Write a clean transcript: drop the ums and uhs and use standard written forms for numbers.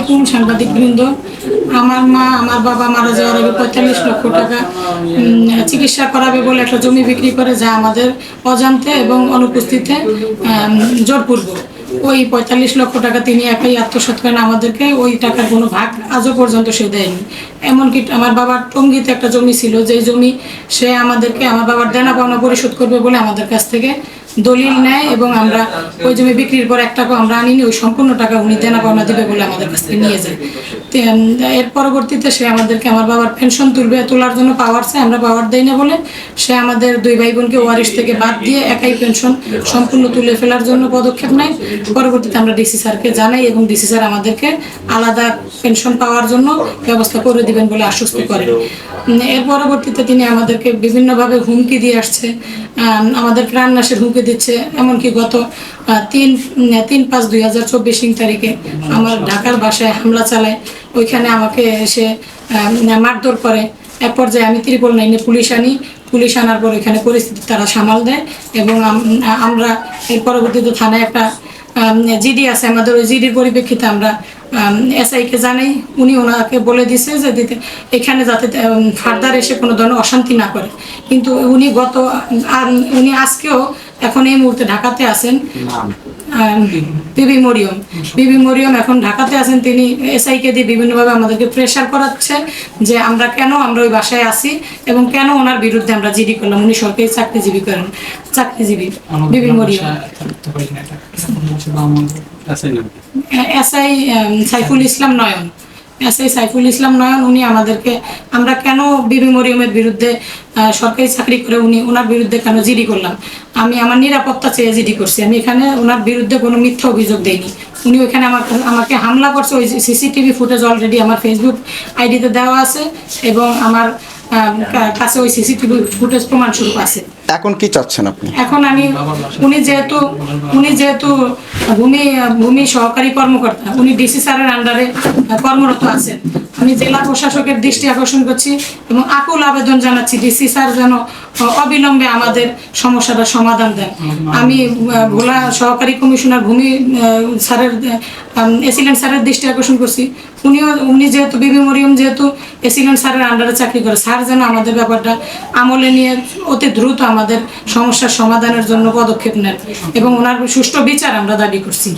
আলাইকুম সাংবাদিকবৃন্দ। আমার মা আমার বাবা মারা যাওয়ার আগে ৪৫ লক্ষ টাকা চিকিৎসা করাবে বলে একটা জমি বিক্রি করে, যা আমাদের অজান্তে এবং অনুপস্থিতিতে জোরপূর্বক ওই ৪৫ লক্ষ টাকা তিনি একাই আত্মসাৎ করেন। আমাদেরকে ওই টাকার কোনো ভাগ আজও পর্যন্ত সে দেয়নি। এমনকি আমার বাবার টঙ্গীতে একটা জমি ছিল, যেই জমি সে আমাদেরকে আমার বাবার দেনা পাওনা পরিশোধ করবে বলে আমাদের কাছ থেকে দলিল নেয়, এবং আমরা ওই জমি বিক্রির পর 1 টাকা আমরা আনিনি। ওই সম্পূর্ণ টাকা উনি দেনা পাওনা দিবে বলে আমাদের কাছ থেকে নিয়ে যায়। এর পরবর্তীতে সে আমাদেরকে আমার বাবার পেনশন তোলার জন্য পাওয়ার চায়, আমরা পাওয়ার দেই না বলে সে আমাদের 2 ভাই বোনকে ওয়ারিশ থেকে বাদ দিয়ে একাই পেনশন সম্পূর্ণ তুলে ফেলার জন্য পদক্ষেপ নেয়। পরবর্তীতে আমরা ডিসি স্যারকে জানাই এবং ডিসি স্যার আমাদেরকে আলাদা পেনশন পাওয়ার জন্য ব্যবস্থা করে দিবেন বলে আশ্বস্ত করেন। এর পরবর্তীতে তিনি আমাদেরকে বিভিন্নভাবে হুমকি দিয়ে আসছে, আমাদের প্রাণনাশের হুমকি দিচ্ছে। এমনকি গত 3/5/2024 তারিখে আমার ঢাকার বাসায় হামলা চালায়, ওইখানে আমাকে এসে মারধর করে। এক পর্যায়ে আমি 999 পুলিশ আনার পর এখানে পরিস্থিতি তারা সামাল দেয়, এবং আমরা এর পরবর্তীতে থানায় একটা জিডি আছে আমাদের, ওই জিডির পরিপ্রেক্ষিতে আমরা এসআইকে জানাই। উনি ওনাকে বলে দিছে যে এখানে যাতে ফার্দার এসে কোনো ধরনের অশান্তি না করে। কিন্তু উনি আজকেও এখন এই মুহূর্তে ঢাকাতে আছেন। বিবি মরিয়ম এখন ঢাকাতে আছেন। তিনি এসআইকে দিয়ে বিভিন্নভাবে আমাদেরকে প্রেশার করাচ্ছে যে আমরা ওই বাসায় আসি এবং কেন ওনার বিরুদ্ধে আমরা জিডি করলাম। উনি সরকারি চাকরিজীবী বিবি মরিয়ম। এসআই সাইফুল ইসলাম নয়ন উনি আমাদেরকে আমরা কেন বিবি মরিয়মের বিরুদ্ধে সরকারি চাকরি করে ওনার বিরুদ্ধে কেন জিডি করলাম। আমি আমার নিরাপত্তা চেয়ে জিডি করছি। আমি এখানে ওনার বিরুদ্ধে কোনো মিথ্যা অভিযোগ দেইনি। উনি ওইখানে আমাকে হামলা করছে। ওই সিসিটিভি ফুটেজ অলরেডি আমার ফেসবুক আইডিতে দেওয়া আছে এবং আমার কাছে ওই সিসিটিভি ফুটেজ প্রমাণস্বরূপ আছে। এখন কি চাচ্ছেন আপনি? এখন আমি উনি যেহেতু ভূমি সহকারী কর্মকর্তা, উনি ডিসি স্যারের আন্ডারে কর্মরত আছেন। আমি জেলা প্রশাসকের দৃষ্টি আকর্ষণ করছি এবং আকুল আবেদন জানাচ্ছি ডিসি স্যার যেন অবিলম্বে আমাদের সমস্যাটা সমাধান দেন। আমি ভোলা সহকারী কমিশনার ভূমি স্যারের এসিলেন্ট স্যারের দৃষ্টি আকর্ষণ করছি। উনি যেহেতু বিবি মরিয়ম যেহেতু এসিলেন্ট স্যারের আন্ডারে চাকরি করে, স্যার যেন আমাদের ব্যাপারটা আমলে নিয়ে অতি দ্রুত আমাদের সমস্যার সমাধানের জন্য পদক্ষেপ নেন এবং ওনার সুষ্ঠু বিচার আমরা দাবি করছি।